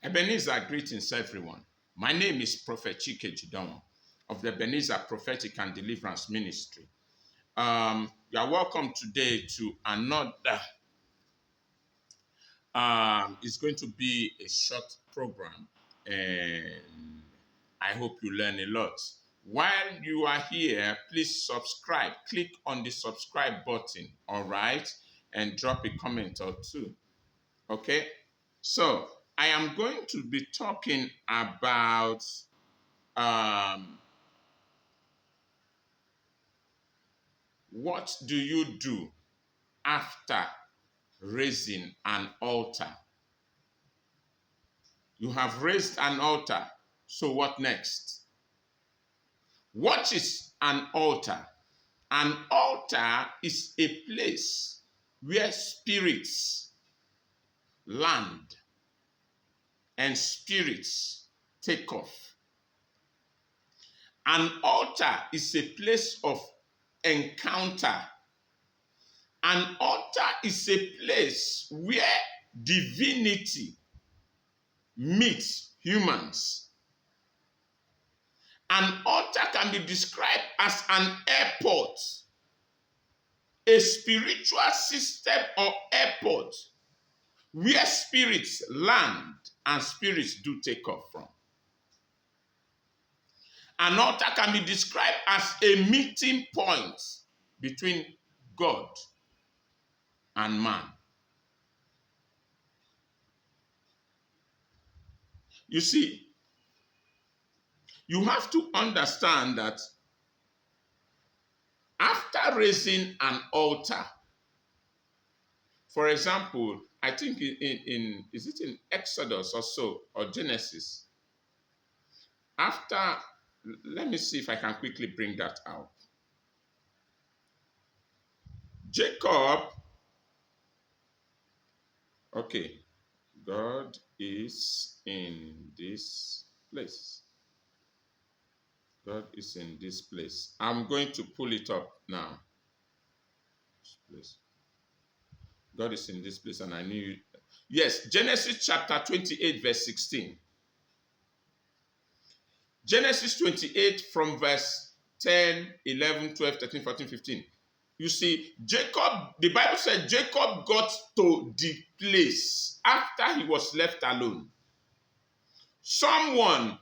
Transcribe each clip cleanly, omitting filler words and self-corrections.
Ebenezer, greetings everyone. My name is Prophet Chike Jideonwo of the Ebenezer Prophetic and Deliverance Ministry. You are welcome today to another. It's going to be a short program, and I hope you learn a lot. While you are here, please subscribe. Click on the subscribe button, all right? And drop a comment or two, okay? So, I am going to be talking about what do you do after raising an altar? You have raised an altar, so what next? What is an altar? An altar is a place where spirits land and spirits take off. An altar is a place of encounter. An altar is a place where divinity meets humans. An altar can be described as an airport, a spiritual system or airport where spirits land and spirits do take off from. An altar can be described as a meeting point between God and man. You see, you have to understand that after raising an altar, for example, I think is it in Exodus or so, or Genesis? After, let me see if I can quickly bring that out. Jacob, okay, God is in this place. God is in this place. I'm going to pull it up now. This place. God is in this place, and I knew it. Yes, Genesis chapter 28, verse 16. Genesis 28 from verse 10, 11, 12, 13, 14, 15. You see, Jacob, the Bible said Jacob got to the place after he was left alone. Someone,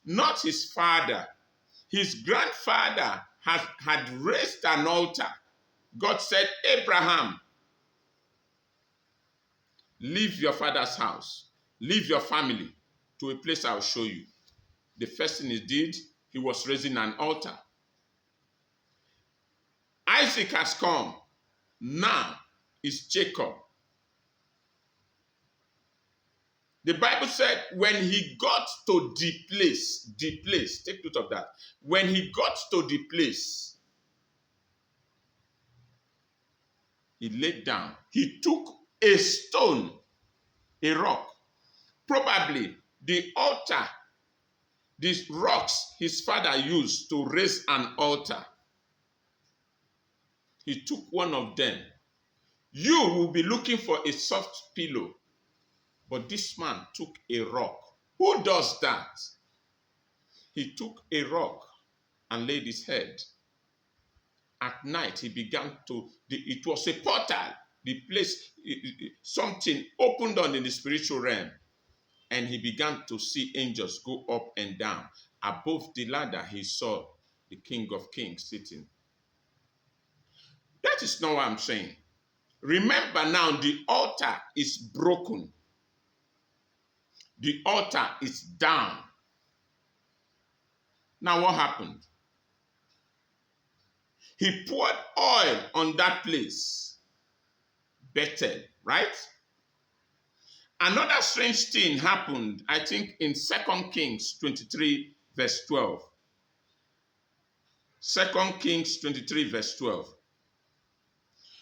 not his father, his grandfather had raised an altar. God said, Abraham, leave your father's house, leave your family to a place I'll show you. The first thing he did, he was raising an altar. Isaac has come. Now is Jacob. The Bible said when he got to the place, take note of that. When he got to the place, he laid down. He took a stone, a rock, probably the altar, these rocks his father used to raise an altar. He took one of them. You will be looking for a soft pillow, but this man took a rock. Who does that? He took a rock and laid his head. At night, he began to, it was a portal. The place, something opened on in the spiritual realm. And he began to see angels go up and down. Above the ladder, he saw the King of Kings sitting. That is not what I'm saying. Remember now, the altar is broken. The altar is down. Now what happened? He poured oil on that place. Bethel, right? Another strange thing happened, I think, in 2 Kings 23, verse 12. 2 Kings 23, verse 12.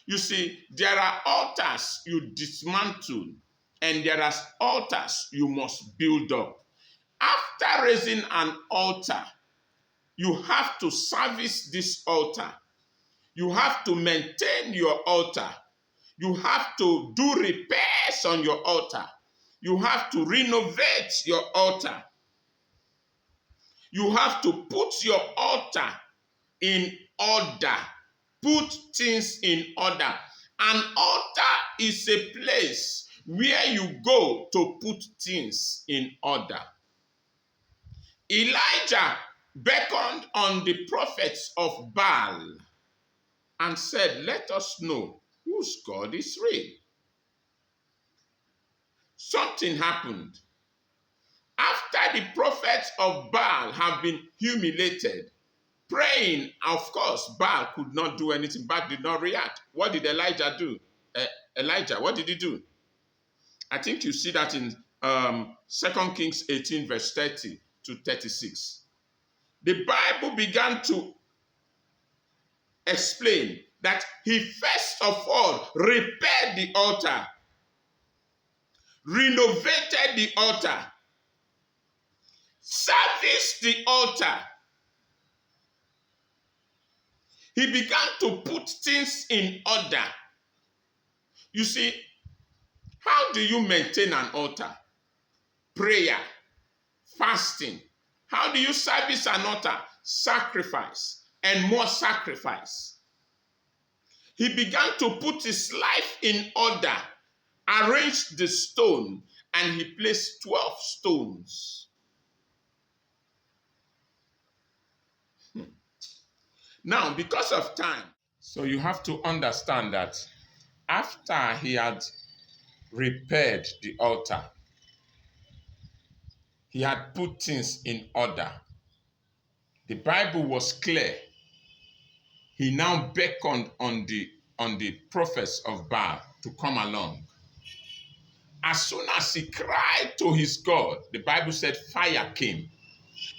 You see, there are altars you dismantle, and there are altars you must build up. After raising an altar, you have to service this altar. You have to maintain your altar. You have to do repairs on your altar. you have to renovate your altar. You have to put your altar in order. Put things in order. An altar is a place where you go to put things in order. Elijah beckoned on the prophets of Baal and said, let us know whose God is real. Something happened. After the prophets of Baal have been humiliated, praying, of course, Baal could not do anything. Baal did not react. What did Elijah do? Elijah, what did he do? I think you see that in 2 Kings 18, verse 30 to 36. The Bible began to explain that he first of all repaired the altar, renovated the altar, serviced the altar. He began to put things in order. You see, how do you maintain an altar? Prayer, fasting. How do you service an altar? Sacrifice and more sacrifice. He began to put his life in order, arranged the stone, and he placed 12 stones. Now, because of time, so you have to understand that after he had repaired the altar, he had put things in order. The Bible was clear. He now beckoned on the prophets of Baal to come along. As soon as he cried to his God, the Bible said fire came.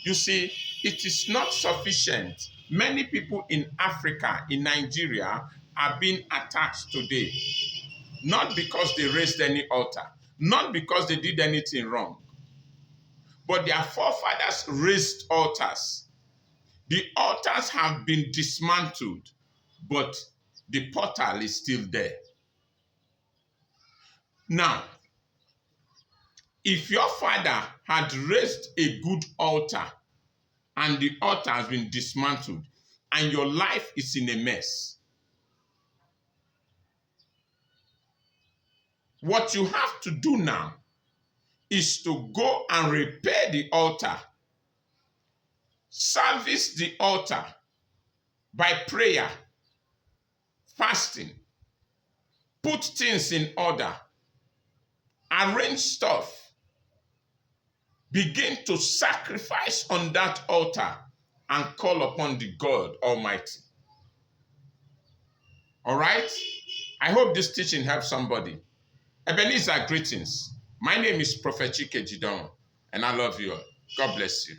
You see, it is not sufficient. Many people in Africa, in Nigeria, are being attacked today. Not because they raised any altar, not because they did anything wrong, but their forefathers raised altars. The altars have been dismantled, but the portal is still there. Now, if your father had raised a good altar and the altar has been dismantled and your life is in a mess, what you have to do now is to go and repair the altar, service the altar by prayer, fasting, put things in order, arrange stuff, begin to sacrifice on that altar and call upon the God Almighty. All right? I hope this teaching helps somebody. Ebenezer, greetings. My name is Prophet Chike Jideonwo, and I love you all. God bless you.